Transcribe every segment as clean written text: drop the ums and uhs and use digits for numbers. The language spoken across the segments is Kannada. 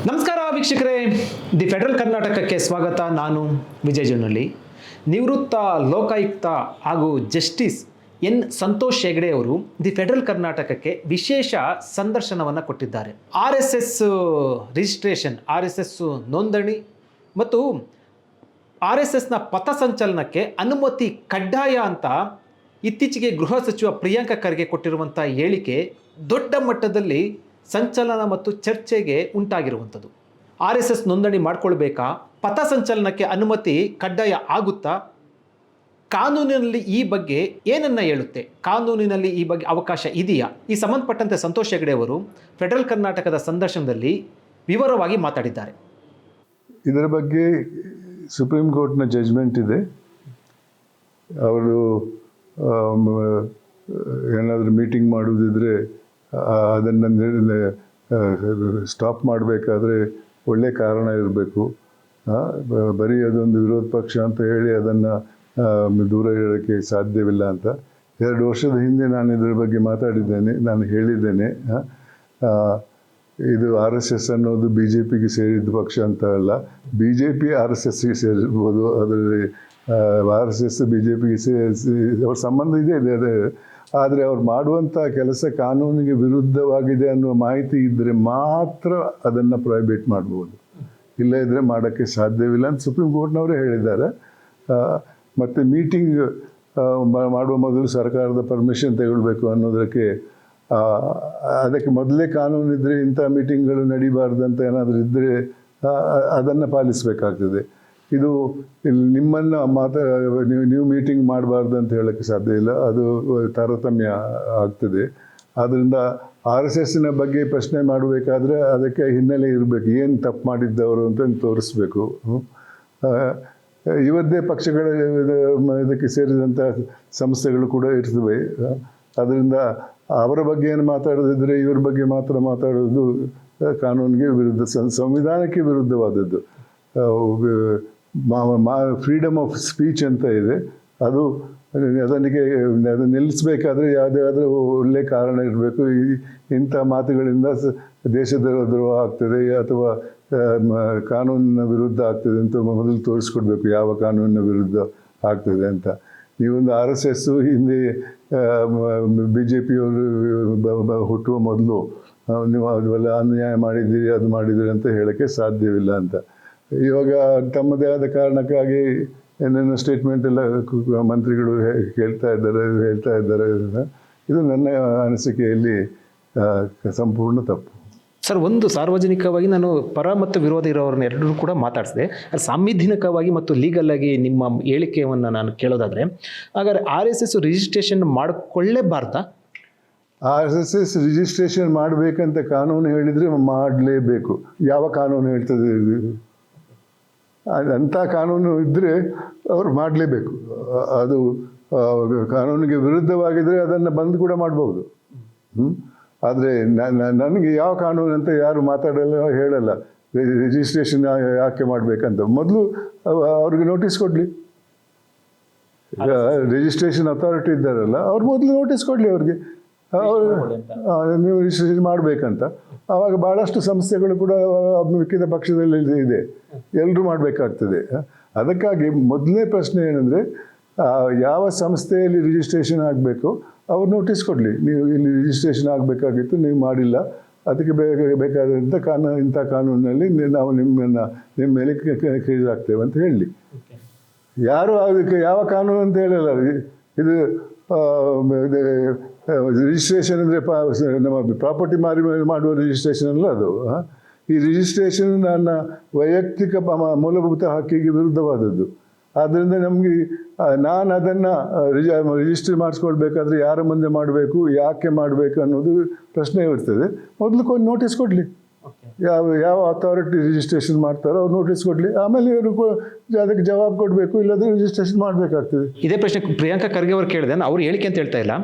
ನಮಸ್ಕಾರ ವೀಕ್ಷಕರೇ, ದಿ ಫೆಡರಲ್ ಕರ್ನಾಟಕಕ್ಕೆ ಸ್ವಾಗತ. ನಾನು ವಿಜಯ್ ಜೊನ್ನಳ್ಳಿ. ನಿವೃತ್ತ ಲೋಕಾಯುಕ್ತ ಹಾಗೂ ಜಸ್ಟಿಸ್ ಎನ್ ಸಂತೋಷ್ ಹೆಗ್ಡೆ ಅವರು ದಿ ಫೆಡರಲ್ ಕರ್ನಾಟಕಕ್ಕೆ ವಿಶೇಷ ಸಂದರ್ಶನವನ್ನು ಕೊಟ್ಟಿದ್ದಾರೆ. RSS ರಿಜಿಸ್ಟ್ರೇಷನ್, RSS ನೋಂದಣಿ ಮತ್ತು RSSನ ಪಥಸಂಚಲನಕ್ಕೆ ಅನುಮತಿ ಕಡ್ಡಾಯ ಅಂತ ಇತ್ತೀಚೆಗೆ ಗೃಹ ಸಚಿವ ಪ್ರಿಯಾಂಕ ಖರ್ಗೆ ಕೊಟ್ಟಿರುವಂಥ ಹೇಳಿಕೆ ದೊಡ್ಡ ಮಟ್ಟದಲ್ಲಿ ಸಂಚಲನ ಮತ್ತು ಚರ್ಚೆಗೆ ಉಂಟಾಗಿರುವಂಥದ್ದು. RSS ನೋಂದಣಿ ಮಾಡ್ಕೊಳ್ಬೇಕಾ? ಪಥಸಂಚಲನಕ್ಕೆ ಅನುಮತಿ ಕಡ್ಡಾಯ ಆಗುತ್ತಾ? ಕಾನೂನಿನಲ್ಲಿ ಈ ಬಗ್ಗೆ ಏನನ್ನ ಹೇಳುತ್ತೆ? ಕಾನೂನಿನಲ್ಲಿ ಈ ಬಗ್ಗೆ ಅವಕಾಶ ಇದೆಯಾ? ಈ ಸಂಬಂಧಪಟ್ಟಂತೆ ಸಂತೋಷ್ ಹೆಗ್ಡೆ ಅವರು ಫೆಡರಲ್ ಕರ್ನಾಟಕದ ಸಂದರ್ಶನದಲ್ಲಿ ವಿವರವಾಗಿ ಮಾತಾಡಿದ್ದಾರೆ. ಇದರ ಬಗ್ಗೆ ಸುಪ್ರೀಂ ಕೋರ್ಟ್ನ ಜಜ್ಮೆಂಟ್ ಇದೆ. ಅವರು ಏನಾದರೂ ಮೀಟಿಂಗ್ ಮಾಡುವುದಿದ್ರೆ ಅದನ್ನು ಸ್ಟಾಪ್ ಮಾಡಬೇಕಾದ್ರೆ ಒಳ್ಳೆಯ ಕಾರಣ ಇರಬೇಕು. ಬರೀ ಅದೊಂದು ವಿರೋಧ ಪಕ್ಷ ಅಂತ ಹೇಳಿ ಅದನ್ನು ದೂರ ಇಡೋಕ್ಕೆ ಸಾಧ್ಯವಿಲ್ಲ ಅಂತ 2 ವರ್ಷದ ಹಿಂದೆ ನಾನು ಇದರ ಬಗ್ಗೆ ಮಾತಾಡಿದ್ದೇನೆ. ನಾನು ಹೇಳಿದ್ದೇನೆ, ಇದು RSS ಅನ್ನೋದು BJPಗೆ ಸೇರಿದ ಪಕ್ಷ ಅಂತ ಅಲ್ಲ, BJP RSSಗೆ ಸೇರಿರ್ಬೋದು. ಅದರಲ್ಲಿ RSS BJPಗೆ ಅವ್ರ ಸಂಬಂಧ ಇದೆ. ಆದರೆ ಅವ್ರು ಮಾಡುವಂಥ ಕೆಲಸ ಕಾನೂನಿಗೆ ವಿರುದ್ಧವಾಗಿದೆ ಅನ್ನುವ ಮಾಹಿತಿ ಇದ್ದರೆ ಮಾತ್ರ ಅದನ್ನು ಪ್ರೊಹಿಬಿಟ್ ಮಾಡ್ಬೋದು, ಇಲ್ಲ ಇದ್ದರೆ ಮಾಡೋಕ್ಕೆ ಸಾಧ್ಯವಿಲ್ಲ ಅಂತ ಸುಪ್ರೀಂ ಕೋರ್ಟ್ನವರೇ ಹೇಳಿದ್ದಾರೆ. ಮತ್ತು ಮೀಟಿಂಗ್ ಮಾಡುವ ಮೊದಲು ಸರ್ಕಾರದ ಪರ್ಮಿಷನ್ ತಗೊಳ್ಬೇಕು ಅನ್ನೋದಕ್ಕೆ ಅದಕ್ಕೆ ಮೊದಲೇ ಕಾನೂನಿದ್ದರೆ ಇಂಥ ಮೀಟಿಂಗ್ಗಳು ನಡೀಬಾರ್ದಂತ ಏನಾದರೂ ಇದ್ದರೆ ಅದನ್ನು ಪಾಲಿಸಬೇಕಾಗ್ತದೆ. ಇದು ನಿಮ್ಮನ್ನು ನೀವು ಮೀಟಿಂಗ್ ಮಾಡಬಾರ್ದು ಅಂತ ಹೇಳೋಕ್ಕೆ ಸಾಧ್ಯ ಇಲ್ಲ, ಅದು ತಾರತಮ್ಯ ಆಗ್ತದೆ. ಆದ್ದರಿಂದ RSSನ ಬಗ್ಗೆ ಪ್ರಶ್ನೆ ಮಾಡಬೇಕಾದ್ರೆ ಅದಕ್ಕೆ ಹಿನ್ನೆಲೆ ಇರಬೇಕು, ಏನು ತಪ್ಪು ಮಾಡಿದ್ದವರು ಅಂತ ತೋರಿಸ್ಬೇಕು. ಇವರದ್ದೇ ಪಕ್ಷಗಳ ಇದಕ್ಕೆ ಸೇರಿದಂಥ ಸಂಸ್ಥೆಗಳು ಕೂಡ ಇರ್ತವೆ. ಅದರಿಂದ ಅವರ ಬಗ್ಗೆ ಏನು ಮಾತಾಡೋದಿದ್ರೆ ಇವ್ರ ಬಗ್ಗೆ ಮಾತ್ರ ಮಾತಾಡೋದು ಕಾನೂನಿಗೆ ವಿರುದ್ಧ, ಸಂವಿಧಾನಕ್ಕೆ ವಿರುದ್ಧವಾದದ್ದು. ಫ್ರೀಡಮ್ ಆಫ್ ಸ್ಪೀಚ್ ಅಂತ ಇದೆ, ಅದನ್ನು ನಿಲ್ಲಿಸಬೇಕಾದ್ರೆ ಯಾವುದಾದ್ರೂ ಒಳ್ಳೆಯ ಕಾರಣ ಇರಬೇಕು. ಇಂಥ ಮಾತುಗಳಿಂದ ದೇಶದ ದ್ರೋಹ ಆಗ್ತದೆ ಅಥವಾ ಕಾನೂನಿನ ವಿರುದ್ಧ ಆಗ್ತದೆ ಅಂತ ಮೊದಲು ತೋರಿಸ್ಕೊಡ್ಬೇಕು, ಯಾವ ಕಾನೂನಿನ ವಿರುದ್ಧ ಆಗ್ತದೆ ಅಂತ. ನೀವೊಂದು RSS ಹಿಂದೆ BJPಯವರು ಹುಟ್ಟುವ ಮೊದಲು ನೀವು ಅದೆಲ್ಲ ಅನ್ಯಾಯ ಮಾಡಿದ್ದೀರಿ, ಅದು ಮಾಡಿದ್ದೀರಿ ಅಂತ ಹೇಳೋಕ್ಕೆ ಸಾಧ್ಯವಿಲ್ಲ ಅಂತ. ಇವಾಗ ತಮ್ಮದೇ ಆದ ಕಾರಣಕ್ಕಾಗಿ ಏನೇನೋ ಸ್ಟೇಟ್ಮೆಂಟ್ ಎಲ್ಲ ಮಂತ್ರಿಗಳು ಹೇಳ್ತಾ ಇದ್ದಾರೆ. ಇದು ನನ್ನ ಅನಿಸಿಕೆಯಲ್ಲಿ ಸಂಪೂರ್ಣ ತಪ್ಪು. ಸರ್, ಒಂದು ಸಾರ್ವಜನಿಕವಾಗಿ ನಾನು ಪರ ಮತ್ತು ವಿರೋಧ ಇರೋರನ್ನ ಎರಡರೂ ಕೂಡ ಮಾತಾಡಿಸಿದೆ. ಸಾಂವಿಧಾನಿಕವಾಗಿ ಮತ್ತು ಲೀಗಲ್ ಆಗಿ ನಿಮ್ಮ ಹೇಳಿಕೆಯನ್ನು ನಾನು ಕೇಳೋದಾದರೆ, ಹಾಗಾದರೆ RSS ರಿಜಿಸ್ಟ್ರೇಷನ್ ಮಾಡಿಕೊಳ್ಳೇಬಾರ್ದಾ? RSS ರಿಜಿಸ್ಟ್ರೇಷನ್ ಮಾಡಬೇಕಂತ ಕಾನೂನು ಹೇಳಿದರೆ ಮಾಡಲೇಬೇಕು. ಯಾವ ಕಾನೂನು ಹೇಳ್ತದೆ? ಅಂಥ ಕಾನೂನು ಇದ್ದರೆ ಅವ್ರು ಮಾಡಲೇಬೇಕು. ಅದು ಕಾನೂನಿಗೆ ವಿರುದ್ಧವಾಗಿದ್ದರೆ ಅದನ್ನು ಬಂದ್ ಕೂಡ ಮಾಡ್ಬೋದು. ಆದರೆ ನನಗೆ ಯಾವ ಕಾನೂನು ಅಂತ ಯಾರು ಹೇಳಲ್ಲ. ರಿಜಿಸ್ಟ್ರೇಷನ್ ಯಾಕೆ ಮಾಡಬೇಕಂತ ಮೊದಲು ಅವ್ರಿಗೆ ನೋಟಿಸ್ ಕೊಡಲಿ. ರಿಜಿಸ್ಟ್ರೇಷನ್ ಅಥಾರಿಟಿ ಇದ್ದಾರಲ್ಲ, ಅವ್ರು ಮೊದಲು ನೋಟಿಸ್ ಕೊಡಲಿ ಅವ್ರಿಗೆ, ನೀವು ರಿಜಿಸ್ಟ್ರೇಷನ್ ಮಾಡಬೇಕಂತ. ಆವಾಗ ಭಾಳಷ್ಟು ಸಂಸ್ಥೆಗಳು ಕೂಡ ಮಿಕ್ಕಿದ ಪಕ್ಷದಲ್ಲಿ ಇದೆ, ಎಲ್ಲರೂ ಮಾಡಬೇಕಾಗ್ತದೆ. ಅದಕ್ಕಾಗಿ ಮೊದಲನೇ ಪ್ರಶ್ನೆ ಏನಂದರೆ, ಯಾವ ಸಂಸ್ಥೆಯಲ್ಲಿ ರಿಜಿಸ್ಟ್ರೇಷನ್ ಆಗಬೇಕು ಅವ್ರು ನೋಟಿಸ್ ಕೊಡಲಿ. ನೀವು ಇಲ್ಲಿ ರಿಜಿಸ್ಟ್ರೇಷನ್ ಆಗಬೇಕಾಗಿತ್ತು, ನೀವು ಮಾಡಿಲ್ಲ, ಅದಕ್ಕೆ ಬೇಕಾದಂಥ ಇಂಥ ಕಾನೂನಿನಲ್ಲಿ ನಾವು ನಿಮ್ಮ ಮೇಲೆ ಕೇಸ್ ಆಗ್ತೇವೆ ಅಂತ ಹೇಳಲಿ. ಯಾರು ಅದಕ್ಕೆ ಯಾವ ಕಾನೂನು ಅಂತ ಹೇಳಲ್ಲ. ಇದು ರಿಜಿಸ್ಟ್ರೇಷನ್ ಅಂದರೆ ನಮ್ಮ ಪ್ರಾಪರ್ಟಿ ಮಾಡುವ ರಿಜಿಸ್ಟ್ರೇಷನ್ ಅಲ್ಲ ಅದು. ಈ ರಿಜಿಸ್ಟ್ರೇಷನ್ ನನ್ನ ವೈಯಕ್ತಿಕ ಮೂಲಭೂತ ಹಕ್ಕಿಗೆ ವಿರುದ್ಧವಾದದ್ದು. ಆದ್ದರಿಂದ ನಮಗೆ ನಾನು ಅದನ್ನು ರಿಜಿಸ್ಟರ್ ಮಾಡಿಸ್ಕೊಳ್ಬೇಕಾದ್ರೆ ಯಾರ ಮುಂದೆ ಮಾಡಬೇಕು, ಯಾಕೆ ಮಾಡಬೇಕು ಅನ್ನೋದು ಪ್ರಶ್ನೆ ಇರ್ತದೆ. ಮೊದಲು ನೋಟಿಸ್ ಕೊಡಲಿ. ಯಾವ ಅಥಾರಿಟಿ ರಿಜಿಸ್ಟ್ರೇಷನ್ ಮಾಡ್ತಾರೋ ಅವ್ರು ನೋಟಿಸ್ ಕೊಡಲಿ, ಆಮೇಲೆ ಇವರು ಅದಕ್ಕೆ ಜವಾಬು ಕೊಡಬೇಕು, ಇಲ್ಲದ್ರೆ ರಿಜಿಸ್ಟ್ರೇಷನ್ ಮಾಡಬೇಕಾಗ್ತದೆ. ಇದೇ ಪ್ರಶ್ನೆ ಪ್ರಿಯಾಂಕ ಖರ್ಗೆ ಅವರು ಕೇಳಿದೆ, ಅವ್ರು ಹೇಳಿಕೆ ಅಂತ ಹೇಳ್ತಾ ಇಲ್ಲ.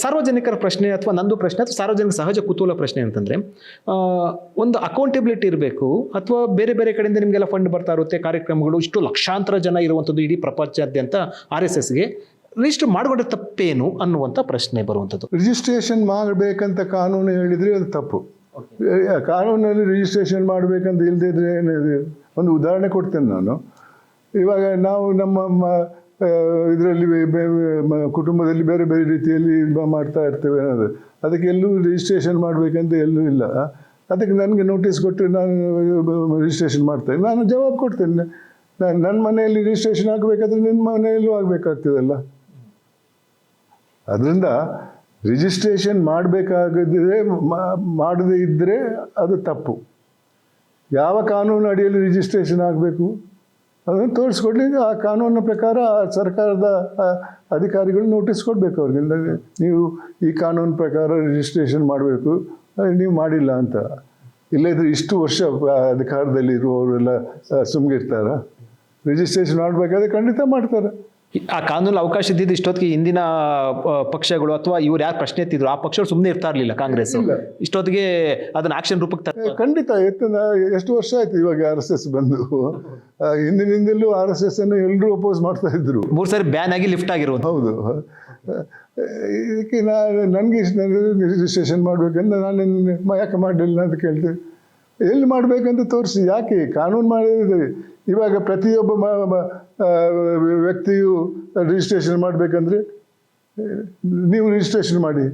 ಸಾರ್ವಜನಿಕರ ಪ್ರಶ್ನೆ ಅಥವಾ ನಂದು ಪ್ರಶ್ನೆ ಅಥವಾ ಸಾರ್ವಜನಿಕ ಸಹಜ ಕುತೂಹಲ ಪ್ರಶ್ನೆ ಅಂತಂದರೆ, ಒಂದು ಅಕೌಂಟಬಿಲಿಟಿ ಇರಬೇಕು. ಅಥವಾ ಬೇರೆ ಬೇರೆ ಕಡೆಯಿಂದ ನಿಮಗೆಲ್ಲ ಫಂಡ್ ಬರ್ತಾ ಇರುತ್ತೆ, ಕಾರ್ಯಕ್ರಮಗಳು, ಇಷ್ಟು ಲಕ್ಷಾಂತರ ಜನ ಇರುವಂಥದ್ದು ಇಡೀ ಪ್ರಪಂಚಾದ್ಯಂತ RSSಗೆ ರಿಜಿಸ್ಟರ್ ಮಾಡಿಕೊಂಡ್ರೆ ತಪ್ಪೇನು ಅನ್ನುವಂಥ ಪ್ರಶ್ನೆ ಬರುವಂಥದ್ದು. ರಿಜಿಸ್ಟ್ರೇಷನ್ ಮಾಡಬೇಕಂತ ಕಾನೂನು ಹೇಳಿದರೆ ಅದು ತಪ್ಪು. ಕಾನೂನಲ್ಲಿ ರಿಜಿಸ್ಟ್ರೇಷನ್ ಮಾಡಬೇಕಂತ ಇಲ್ಲದೇ ಇದ್ರೆ ಏನಿದೆ? ಒಂದು ಉದಾಹರಣೆ ಕೊಡ್ತೇನೆ ನಾನು. ಇವಾಗ ನಾವು ನಮ್ಮ ಇದರಲ್ಲಿ ಕುಟುಂಬದಲ್ಲಿ ಬೇರೆ ಬೇರೆ ರೀತಿಯಲ್ಲಿ ಮಾಡ್ತಾ ಇರ್ತೇವೆ ಅನ್ನೋದು, ಅದಕ್ಕೆ ಎಲ್ಲೂ ರಿಜಿಸ್ಟ್ರೇಷನ್ ಮಾಡಬೇಕಂತ ಎಲ್ಲೂ ಇಲ್ಲ. ಅದಕ್ಕೆ ನನಗೆ ನೋಟಿಸ್ ಕೊಟ್ಟರೆ ನಾನು ರಿಜಿಸ್ಟ್ರೇಷನ್ ಮಾಡ್ತೇನೆ, ನಾನು ಜವಾಬು ಕೊಡ್ತೇನೆ. ನನ್ನ ಮನೆಯಲ್ಲಿ ರಿಜಿಸ್ಟ್ರೇಷನ್ ಆಗಬೇಕಾದ್ರೆ ನಿನ್ನ ಮನೆಯಲ್ಲೂ ಆಗಬೇಕಾಗ್ತದಲ್ಲ. ಅದರಿಂದ ರಿಜಿಸ್ಟ್ರೇಷನ್ ಮಾಡಬೇಕಾಗದಿದ್ರೆ ಮಾಡದೇ ಇದ್ದರೆ ಅದು ತಪ್ಪು. ಯಾವ ಕಾನೂನು ಅಡಿಯಲ್ಲಿ ರಿಜಿಸ್ಟ್ರೇಷನ್ ಆಗಬೇಕು ಅದನ್ನು ತೋರಿಸ್ಕೊಡ್ಲಿ. ಆ ಕಾನೂನಿನ ಪ್ರಕಾರ ಸರ್ಕಾರದ ಅಧಿಕಾರಿಗಳು ನೋಟಿಸ್ ಕೊಡಬೇಕು ಅವ್ರಿಗೆ, ನೀವು ಈ ಕಾನೂನು ಪ್ರಕಾರ ರಿಜಿಸ್ಟ್ರೇಷನ್ ಮಾಡಬೇಕು, ನೀವು ಮಾಡಿಲ್ಲ ಅಂತ. ಇಲ್ಲದಿದ್ರೆ ಇಷ್ಟು ವರ್ಷ ಅಧಿಕಾರದಲ್ಲಿ ಇರುವವರೆಲ್ಲ ಸುಮ್ಮಗಿರ್ತಾರ? ರಿಜಿಸ್ಟ್ರೇಷನ್ ಮಾಡಬೇಕಾದ್ರೆ ಖಂಡಿತ ಮಾಡ್ತಾರೆ. ಆ ಕಾನೂನು ಅವಕಾಶ ಇದ್ದಿದ್ದು ಇಷ್ಟೊತ್ತಿಗೆ ಹಿಂದಿನ ಪಕ್ಷಗಳು ಅಥವಾ ಇವ್ರು ಯಾರು ಪ್ರಶ್ನೆ ಎತ್ತಿದ್ರು ಆ ಪಕ್ಷಗಳು ಸುಮ್ಮನೆ ಇರ್ತಾ ಇರಲಿಲ್ಲ. ಕಾಂಗ್ರೆಸ್ ಇಷ್ಟೊತ್ತಿಗೆ ಅದನ್ನ ಆಕ್ಷನ್ ರೂಪಕ್ಕೆ ಖಂಡಿತ ಎಷ್ಟು ವರ್ಷ ಆಯ್ತು ಇವಾಗ RSS ಬಂದು. ಹಿಂದಿನಿಂದಲೂ RSS ಅನ್ನು ಎಲ್ಲರೂ ಅಪೋಸ್ ಮಾಡ್ತಾ ಇದ್ರು. 3 ಸಾರಿ ಬ್ಯಾನ್ ಆಗಿ ಲಿಫ್ಟ್ ಆಗಿರೋದು. ಹೌದು. ಇದಕ್ಕೆ ನನಗೆ ರಿಜಿಸ್ಟ್ರೇಷನ್ ಮಾಡಬೇಕಂದ್ರೆ ನಾನು ಯಾಕೆ ಮಾಡಲಿಲ್ಲ ಅಂತ ಕೇಳ್ತೇವೆ. ಎಲ್ಲಿ ಮಾಡಬೇಕಂತ ತೋರಿಸಿ. ಯಾಕೆ ಕಾನೂನು ಮಾಡಿದ್ರೆ ಇವಾಗ ಪ್ರತಿಯೊಬ್ಬ ವ್ಯಕ್ತಿಯು ರಿಜಿಸ್ಟ್ರೇಷನ್ ಮಾಡಬೇಕಂದ್ರೆ ನೀವು ರಿಜಿಸ್ಟ್ರೇಷನ್ ಮಾಡಿ,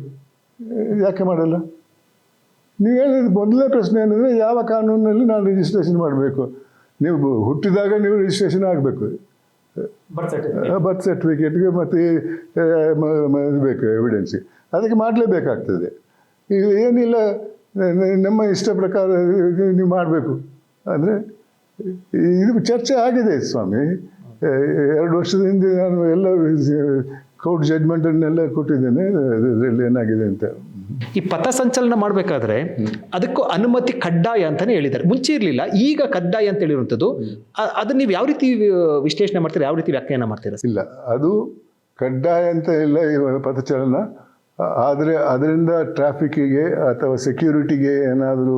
ಯಾಕೆ ಮಾಡಲ್ಲ? ನೀವು ಹೇಳಿದ ಮೊದಲನೇ ಪ್ರಶ್ನೆ ಏನಂದರೆ ಯಾವ ಕಾನೂನಿನಲ್ಲಿ ನಾನು ರಿಜಿಸ್ಟ್ರೇಷನ್ ಮಾಡಬೇಕು? ನೀವು ಹುಟ್ಟಿದಾಗ ನೀವು ರಿಜಿಸ್ಟ್ರೇಷನ್ ಆಗಬೇಕು, ಬರ್ತ್ ಸರ್ಟಿಫಿಕೇಟ್ಗೆ ಮತ್ತು ಬೇಕು ಎವಿಡೆನ್ಸ್ಗೆ, ಅದಕ್ಕೆ ಮಾಡಲೇಬೇಕಾಗ್ತದೆ. ಈಗ ಏನಿಲ್ಲ ನಮ್ಮ ಇಷ್ಟ ಪ್ರಕಾರ ನೀವು ಮಾಡಬೇಕು ಅಂದರೆ ಇದು ಚರ್ಚೆ ಆಗಿದೆ ಸ್ವಾಮಿ. 2 ವರ್ಷದ ಹಿಂದೆ ನಾನು ಎಲ್ಲ ಕೋರ್ಟ್ ಜಡ್ಮೆಂಟನ್ನೆಲ್ಲ ಕೊಟ್ಟಿದ್ದೇನೆ ಇದರಲ್ಲಿ ಏನಾಗಿದೆ ಅಂತ. ಈ ಪಥಸಂಚಲನ ಮಾಡಬೇಕಾದ್ರೆ ಅದಕ್ಕೂ ಅನುಮತಿ ಕಡ್ಡಾಯ ಅಂತಾನೆ ಹೇಳಿದ್ದಾರೆ. ಮುಂಚೆ ಇರಲಿಲ್ಲ, ಈಗ ಕಡ್ಡಾಯ ಅಂತ ಹೇಳಿರುವಂಥದ್ದು. ಅದನ್ನ ನೀವು ಯಾವ ರೀತಿ ವಿಶ್ಲೇಷಣೆ ಮಾಡ್ತೀರಾ, ಯಾವ ರೀತಿ ವ್ಯಾಖ್ಯಾನ ಮಾಡ್ತೀರಾ? ಇಲ್ಲ, ಅದು ಕಡ್ಡಾಯ ಅಂತ ಇಲ್ಲ ಪಥಚಲನ. ಆದರೆ ಅದರಿಂದ ಟ್ರಾಫಿಕ್ಕಿಗೆ ಅಥವಾ ಸೆಕ್ಯೂರಿಟಿಗೆ ಏನಾದರೂ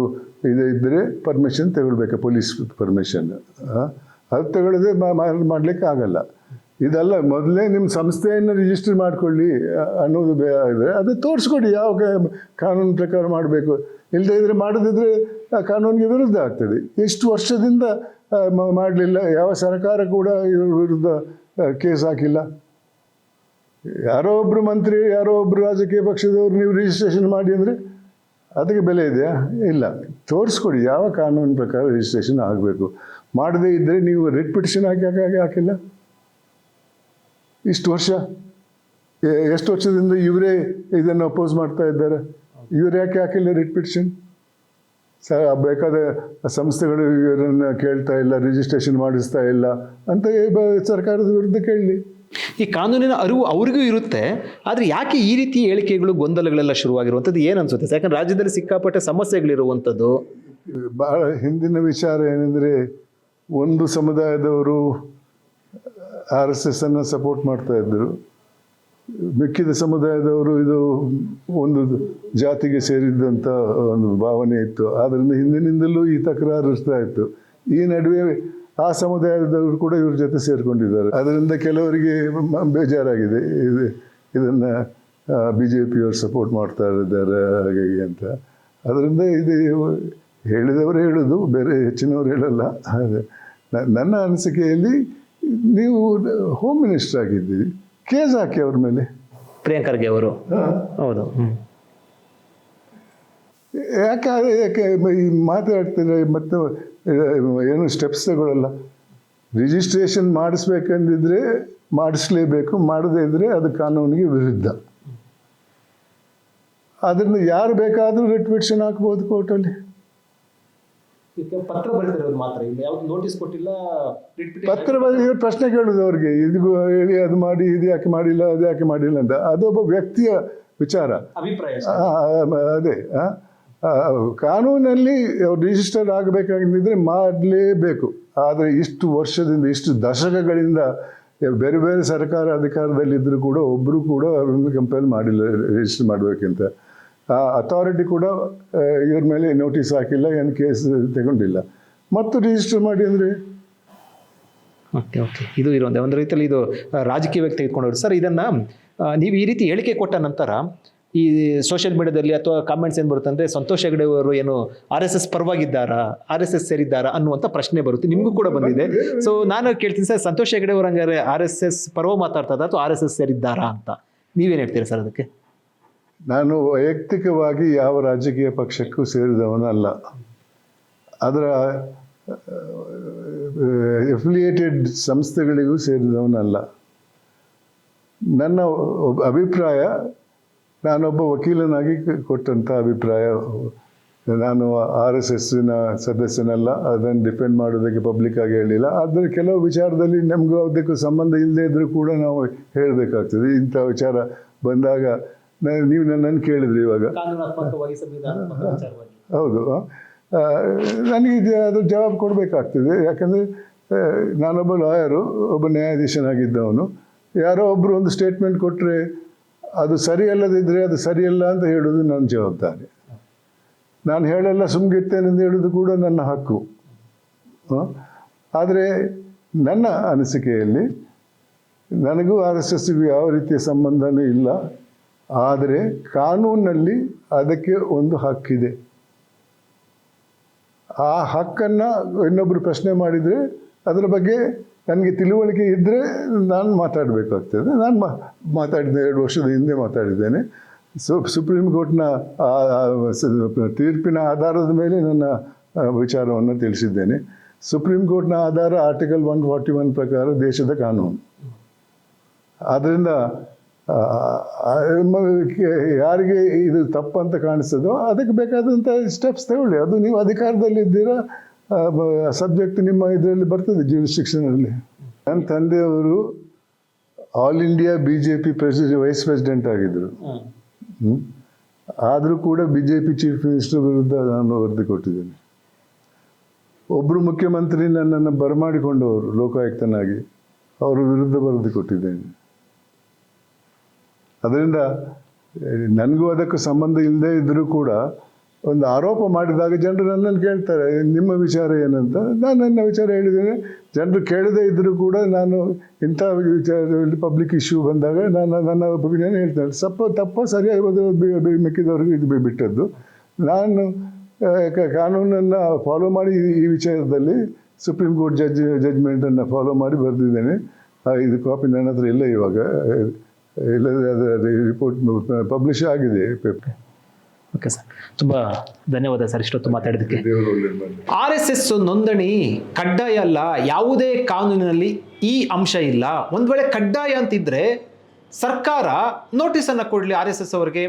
ಇದ್ದರೆ ಪರ್ಮಿಷನ್ ತಗೊಳ್ಬೇಕು, ಪೊಲೀಸ್ ಪರ್ಮಿಷನ್. ಅದು ತಗೊಳ್ಳದೆ ಮಾಡಲಿಕ್ಕೆ ಆಗಲ್ಲ. ಇದಲ್ಲ, ಮೊದಲೇ ನಿಮ್ಮ ಸಂಸ್ಥೆಯನ್ನು ರಿಜಿಸ್ಟರ್ ಮಾಡಿಕೊಳ್ಳಿ ಅನ್ನೋದು ಇದೆ. ಅದು ತೋರಿಸ್ಕೊಡಿ ಯಾವ ಕಾನೂನು ಪ್ರಕಾರ ಮಾಡಬೇಕು. ಇಲ್ಲದೇ ಇದ್ದರೆ ಮಾಡದಿದ್ದರೆ ಕಾನೂನಿಗೆ ವಿರುದ್ಧ ಆಗ್ತದೆ. ಎಷ್ಟು ವರ್ಷದಿಂದ ಮಾಡಲಿಲ್ಲ, ಯಾವ ಸರ್ಕಾರ ಕೂಡ ಇದ್ರ ವಿರುದ್ಧ ಕೇಸ್ ಹಾಕಿಲ್ಲ. ಯಾರೋ ಒಬ್ಬರು ಮಂತ್ರಿ, ಯಾರೋ ಒಬ್ಬರು ರಾಜಕೀಯ ಪಕ್ಷದವ್ರು ನೀವು ರಿಜಿಸ್ಟ್ರೇಷನ್ ಮಾಡಿ ಅಂದರೆ ಅದಕ್ಕೆ ಬೆಲೆ ಇದೆಯಾ? ಇಲ್ಲ. ತೋರಿಸ್ಕೊಡಿ ಯಾವ ಕಾನೂನು ಪ್ರಕಾರ ರಿಜಿಸ್ಟ್ರೇಷನ್ ಆಗಬೇಕು. ಮಾಡದೇ ಇದ್ದರೆ ನೀವು ರಿಟ್ ಪಿಟಿಷನ್ ಹಾಕಿಲ್ಲ ಇಷ್ಟು ವರ್ಷ? ಎಷ್ಟು ವರ್ಷದಿಂದ ಇವರೇ ಇದನ್ನು ಅಪೋಸ್ ಮಾಡ್ತಾ ಇದ್ದಾರೆ. ಇವ್ರು ಯಾಕೆ ಹಾಕಿಲ್ಲ ರಿಟ್ ಪಿಟಿಷನ್? ಬೇಕಾದ ಸಂಸ್ಥೆಗಳು ಇವರನ್ನು ಕೇಳ್ತಾ ಇಲ್ಲ, ರಿಜಿಸ್ಟ್ರೇಷನ್ ಮಾಡಿಸ್ತಾ ಇಲ್ಲ ಅಂತ ಸರ್ಕಾರದ ವಿರುದ್ಧ ಕೇಳಲಿ. ಈ ಕಾನೂನಿನ ಅರಿವು ಅವ್ರಿಗೂ ಇರುತ್ತೆ, ಆದರೆ ಯಾಕೆ ಈ ರೀತಿ ಹೇಳಿಕೆಗಳು, ಗೊಂದಲಗಳೆಲ್ಲ ಶುರುವಾಗಿರುವಂಥದ್ದು ಏನು ಅನ್ಸುತ್ತೆ? ಯಾಕಂದ್ರೆ ರಾಜ್ಯದಲ್ಲಿ ಸಿಕ್ಕಾಪಟ್ಟೆ ಸಮಸ್ಯೆಗಳಿರುವಂಥದ್ದು. ಭಾಳ ಹಿಂದಿನ ವಿಚಾರ ಏನಂದರೆ, ಒಂದು ಸಮುದಾಯದವರು RSS ಅನ್ನು ಸಪೋರ್ಟ್ ಮಾಡ್ತಾ ಇದ್ದರು, ಮಿಕ್ಕಿದ ಸಮುದಾಯದವರು ಇದು ಒಂದು ಜಾತಿಗೆ ಸೇರಿದ್ದಂಥ ಒಂದು ಭಾವನೆ ಇತ್ತು. ಆದ್ದರಿಂದ ಹಿಂದಿನಿಂದಲೂ ಈ ತಕರಾರು ಇರ್ತಾ ಇತ್ತು. ಈ ನಡುವೆ ಆ ಸಮುದಾಯದವರು ಕೂಡ ಇವ್ರ ಜೊತೆ ಸೇರಿಕೊಂಡಿದ್ದಾರೆ. ಅದರಿಂದ ಕೆಲವರಿಗೆ ಬೇಜಾರಾಗಿದೆ, ಇದನ್ನು BJPಯವರು ಸಪೋರ್ಟ್ ಮಾಡ್ತಾ ಇದ್ದಾರೆ ಹಾಗೆ ಅಂತ. ಅದರಿಂದ ಇದು ಹೇಳಿದವರು ಹೇಳೋದು, ಬೇರೆ ಹೆಚ್ಚಿನವರು ಹೇಳಲ್ಲ. ನನ್ನ ಅನಿಸಿಕೆಯಲ್ಲಿ ನೀವು ಹೋಮ್ ಮಿನಿಸ್ಟರ್ ಆಗಿದ್ದೀರಿ, ಕೇಸ್ ಹಾಕಿ ಅವ್ರ ಮೇಲೆ. ಪ್ರಿಯಾಂಕ್ ಖರ್ಗೆ ಅವರು. ಹೌದು. ಯಾಕೆ ಮಾತಾಡ್ತಾರೆ ಮತ್ತು ಏನು ಸ್ಟೆಪ್ಸ್ ತಗೊಳ್ಳಲ್ಲ? ರಿಜಿಸ್ಟ್ರೇಷನ್ ಮಾಡಿಸ್ಬೇಕಂದಿದ್ರೆ ಮಾಡಿಸ್ಲೇಬೇಕು, ಮಾಡದೇ ಇದ್ದರೆ ಅದು ಕಾನೂನಿಗೆ ವಿರುದ್ಧ. ಅದನ್ನು ಯಾರು ಬೇಕಾದರೂ ರಿಟ್ ಪಿಟಿಷನ್ ಹಾಕ್ಬೋದು ಕೋರ್ಟಲ್ಲಿ. ಪತ್ರ ಬರೆದಿರೋದು ಮಾತ್ರ, ಯಾವುದು ನೋಟಿಸ್ ಕೊಟ್ಟಿಲ್ಲ. ಪತ್ರ ಬರೆದಿರೋ ಪ್ರಶ್ನೆ ಕೇಳೋದು ಅವ್ರಿಗೆ, ಇದು ಹೇಳಿ ಅದು ಮಾಡಿ, ಇದು ಯಾಕೆ ಮಾಡಿಲ್ಲ, ಅದು ಯಾಕೆ ಮಾಡಿಲ್ಲ ಅಂತ. ಅದೊಬ್ಬ ವ್ಯಕ್ತಿಯ ವಿಚಾರ, ಅಭಿಪ್ರಾಯ. ಅದೇ ಕಾನೂನಲ್ಲಿ ರಿಜಿಸ್ಟರ್ ಆಗಬೇಕಾಗಿದ್ದರೆ ಮಾಡಲೇಬೇಕು. ಆದರೆ ಇಷ್ಟು ವರ್ಷದಿಂದ, ಇಷ್ಟು ದಶಕಗಳಿಂದ ಬೇರೆ ಬೇರೆ ಸರ್ಕಾರ ಅಧಿಕಾರದಲ್ಲಿದ್ದರೂ ಕೂಡ ಒಬ್ಬರು ಕೂಡ ಅವ್ರನ್ನ ಕಂಪೇರ್ ಮಾಡಿಲ್ಲ ರಿಜಿಸ್ಟರ್ ಮಾಡಬೇಕಂತ. ಆ ಅಥಾರಿಟಿ ಕೂಡ ಇವ್ರ ಮೇಲೆ ನೋಟಿಸ್ ಹಾಕಿಲ್ಲ, ಏನು ಕೇಸ್ ತಗೊಂಡಿಲ್ಲ. ಮತ್ತು ರಿಜಿಸ್ಟರ್ ಮಾಡಿ ಅಂದರೆ ಓಕೆ. ಇದು ಇರೋದೇ ಒಂದು ರೀತಿಯಲ್ಲಿ ಇದು ರಾಜಕೀಯ ವ್ಯಕ್ತಿ ತೆಗೆದುಕೊಂಡವರು. ಸರ್, ಇದನ್ನು ನೀವು ಈ ರೀತಿ ಹೇಳಿಕೆ ಕೊಟ್ಟ ನಂತರ ಈ ಸೋಷಿಯಲ್ ಮೀಡಿಯಾದಲ್ಲಿ ಅಥವಾ ಕಾಮೆಂಟ್ಸ್ ಏನು ಬರುತ್ತೆ ಅಂದರೆ ಸಂತೋಷ್ ಹೆಗಡೆ ಅವರು ಏನು RSS ಪರವಾಗಿದ್ದಾರಾ, RSS ಸೇರಿದ್ದಾರಾ ಅನ್ನುವಂಥ ಪ್ರಶ್ನೆ ಬರುತ್ತೆ, ನಿಮಗೂ ಕೂಡ ಬಂದಿದೆ. ಸೊ ನಾನು ಕೇಳ್ತೀನಿ ಸರ್, ಸಂತೋಷ್ ಹೆಗಡೆ ಅವರು ಹಂಗಾರೆ RSS ಪರವಾಗಿ ಮಾತಾಡ್ತಾ ಅಥವಾ RSS ಸೇರಿದ್ದಾರಾ ಅಂತ ನೀವೇನು ಹೇಳ್ತೀರಾ ಸರ್ ಅದಕ್ಕೆ? ನಾನು ವೈಯಕ್ತಿಕವಾಗಿ ಯಾವ ರಾಜಕೀಯ ಪಕ್ಷಕ್ಕೂ ಸೇರಿದವನಲ್ಲ, ಅದರ ಎಫಿಲಿಯೇಟೆಡ್ ಸಂಸ್ಥೆಗಳಿಗೂ ಸೇರಿದವನಲ್ಲ. ನನ್ನ ಅಭಿಪ್ರಾಯ, ನಾನೊಬ್ಬ ವಕೀಲನಾಗಿ ಕೊಟ್ಟಂಥ ಅಭಿಪ್ರಾಯ. ನಾನು RSSನ ಸದಸ್ಯನಲ್ಲ, ಅದನ್ನು ಡಿಪೆಂಡ್ ಮಾಡೋದಕ್ಕೆ ಪಬ್ಲಿಕ್ ಆಗಿ ಹೇಳಿಲ್ಲ. ಆದರೆ ಕೆಲವು ವಿಚಾರದಲ್ಲಿ ನಮಗೂ ಅದಕ್ಕೂ ಸಂಬಂಧ ಇಲ್ಲದೇ ಇದ್ದರೂ ಕೂಡ ನಾವು ಹೇಳಬೇಕಾಗ್ತದೆ. ಇಂಥ ವಿಚಾರ ಬಂದಾಗ ನೀವು ನನ್ನನ್ನು ಕೇಳಿದ್ರಿ ಇವಾಗ, ಹೌದು, ನನಗೆ ಅದ್ರ ಜವಾಬು ಕೊಡಬೇಕಾಗ್ತದೆ. ಯಾಕಂದರೆ ನಾನೊಬ್ಬ ಲಾಯರು, ಒಬ್ಬ ನ್ಯಾಯಾಧೀಶನಾಗಿದ್ದವನು. ಯಾರೋ ಒಬ್ಬರು ಒಂದು ಸ್ಟೇಟ್ಮೆಂಟ್ ಕೊಟ್ಟರೆ ಅದು ಸರಿಯಲ್ಲದಿದ್ದರೆ ಅದು ಸರಿಯಲ್ಲ ಅಂತ ಹೇಳೋದು ನನ್ನ ಜವಾಬ್ದಾರಿ. ನಾನು ಹೇಳಲ್ಲ ಸುಮ್ಮಗಿರ್ತೇನೆ ಅಂತ ಹೇಳೋದು ಕೂಡ ನನ್ನ ಹಕ್ಕು. ಆದರೆ ನನ್ನ ಅನಿಸಿಕೆಯಲ್ಲಿ ನನಗೂ RSSಗೂ ಯಾವ ರೀತಿಯ ಸಂಬಂಧನೂ ಇಲ್ಲ. ಆದರೆ ಕಾನೂನಿನಲ್ಲಿ ಅದಕ್ಕೆ ಒಂದು ಹಕ್ಕಿದೆ. ಆ ಹಕ್ಕನ್ನು ಇನ್ನೊಬ್ಬರು ಪ್ರಶ್ನೆ ಮಾಡಿದರೆ ಅದರ ಬಗ್ಗೆ ನನಗೆ ತಿಳುವಳಿಕೆ ಇದ್ದರೆ ನಾನು ಮಾತಾಡಬೇಕಾಗ್ತದೆ. ನಾನು ಮಾತಾಡಿದ್ದೆ, 2 ವರ್ಷದ ಹಿಂದೆ ಮಾತಾಡಿದ್ದೇನೆ. ಸುಪ್ರೀಂ ಕೋರ್ಟ್ನ ತೀರ್ಪಿನ ಆಧಾರದ ಮೇಲೆ ನನ್ನ ವಿಚಾರವನ್ನು ತಿಳಿಸಿದ್ದೇನೆ. ಸುಪ್ರೀಂ ಕೋರ್ಟ್ನ ಆಧಾರ ಆರ್ಟಿಕಲ್ 141 ಪ್ರಕಾರ ದೇಶದ ಕಾನೂನು. ಆದ್ದರಿಂದ ಯಾರಿಗೆ ಇದು ತಪ್ಪಂತ ಕಾಣಿಸ್ತದೋ ಅದಕ್ಕೆ ಬೇಕಾದಂಥ ಸ್ಟೆಪ್ಸ್ ತಗೊಳ್ಳಿ. ಅದು ನೀವು ಅಧಿಕಾರದಲ್ಲಿದ್ದೀರಾ, ಸಬ್ಜೆಕ್ಟ್ ನಿಮ್ಮ ಇದರಲ್ಲಿ ಬರ್ತದೆ, ಜ್ಯೂರಿಸ್ಡಿಕ್ಷನಲ್ಲಿ. ನನ್ನ ತಂದೆಯವರು all India BJP vice president ಆಗಿದ್ದರು. ಆದರೂ ಕೂಡ BJP ಚೀಫ್ ಮಿನಿಸ್ಟರ್ ವಿರುದ್ಧ ನಾನು ವರದಿ ಕೊಟ್ಟಿದ್ದೇನೆ. ಒಬ್ಬರು ಮುಖ್ಯಮಂತ್ರಿ ನನ್ನನ್ನು ಬರಮಾಡಿಕೊಂಡವರು ಲೋಕಾಯುಕ್ತನಾಗಿ, ಅವರ ವಿರುದ್ಧ ವರದಿ ಕೊಟ್ಟಿದ್ದೇನೆ. ಅದರಿಂದ ನನಗೂ ಅದಕ್ಕೂ ಸಂಬಂಧ ಇಲ್ಲದೆ ಇದ್ದರೂ ಕೂಡ ಒಂದು ಆರೋಪ ಮಾಡಿದಾಗ ಜನರು ನನ್ನನ್ನು ಕೇಳ್ತಾರೆ, ನಿಮ್ಮ ವಿಚಾರ ಏನಂತ. ನಾನು ನನ್ನ ವಿಚಾರ ಹೇಳಿದ್ದೇನೆ. ಜನರು ಕೇಳದೇ ಇದ್ದರೂ ಕೂಡ ನಾನು ಇಂಥ ವಿಚಾರದಲ್ಲಿ ಪಬ್ಲಿಕ್ ಇಶ್ಯೂ ಬಂದಾಗ ನಾನು ನನ್ನ ಒಪಿನಿಯನ್ ಹೇಳ್ತೇನೆ. ತಪ್ಪೋ ಸರಿಯಾಗಿ ಮಿಕ್ಕಿದವ್ರಿಗೆ ಇದು ಬಿಟ್ಟದ್ದು. ನಾನು ಕಾನೂನನ್ನು ಫಾಲೋ ಮಾಡಿ ಈ ವಿಚಾರದಲ್ಲಿ ಸುಪ್ರೀಂ ಕೋರ್ಟ್ ಜಡ್ಜ್ಮೆಂಟನ್ನು ಫಾಲೋ ಮಾಡಿ ಬರೆದಿದ್ದೇನೆ. ಇದು ಕಾಪಿ ನನ್ನ ಹತ್ರ ಇಲ್ಲ ಇವಾಗ, ಇಲ್ಲದೆ ಅದರ ರಿಪೋರ್ಟ್ ಪಬ್ಲಿಷ್ ಆಗಿದೆ ಪೇಪರ್. ಓಕೆ ಸರ್, ತುಂಬ ಧನ್ಯವಾದ ಸರ್ ಇಷ್ಟೊತ್ತು ಮಾತಾಡೋದಕ್ಕೆ. RSS ನೋಂದಣಿ ಕಡ್ಡಾಯ ಅಲ್ಲ, ಯಾವುದೇ ಕಾನೂನಿನಲ್ಲಿ ಈ ಅಂಶ ಇಲ್ಲ. ಒಂದು ವೇಳೆ ಕಡ್ಡಾಯ ಅಂತಿದ್ರೆ ಸರ್ಕಾರ ನೋಟಿಸನ್ನು ಕೊಡಲಿ RSS ಅವರಿಗೆ,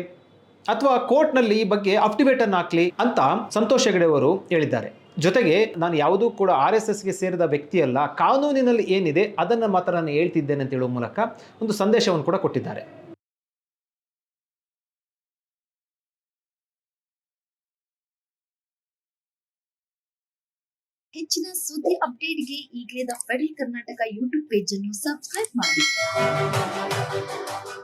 ಅಥವಾ ಕೋರ್ಟ್ನಲ್ಲಿ ಈ ಬಗ್ಗೆ ಅಫಿಡವಿಟನ್ನು ಹಾಕಲಿ ಅಂತ ಸಂತೋಷ್ ಹೆಗಡೆ ಅವರು ಹೇಳಿದ್ದಾರೆ. ಜೊತೆಗೆ ನಾನು ಯಾವುದೂ ಕೂಡ RSSಗೆ ಸೇರಿದ ವ್ಯಕ್ತಿಯಲ್ಲ, ಕಾನೂನಿನಲ್ಲಿ ಏನಿದೆ ಅದನ್ನು ಮಾತ್ರ ನಾನು ಹೇಳ್ತಿದ್ದೇನೆ ಅಂತ ಹೇಳುವ ಮೂಲಕ ಒಂದು ಸಂದೇಶವನ್ನು ಕೂಡ ಕೊಟ್ಟಿದ್ದಾರೆ. ಹೆಚ್ಚಿನ ಸುದ್ದಿ ಅಪ್ಡೇಟ್ಗೆ ಈಗಲೇ the federal Karnataka YouTube page ಅನ್ನು ಸಬ್ಸ್ಕ್ರೈಬ್ ಮಾಡಿ.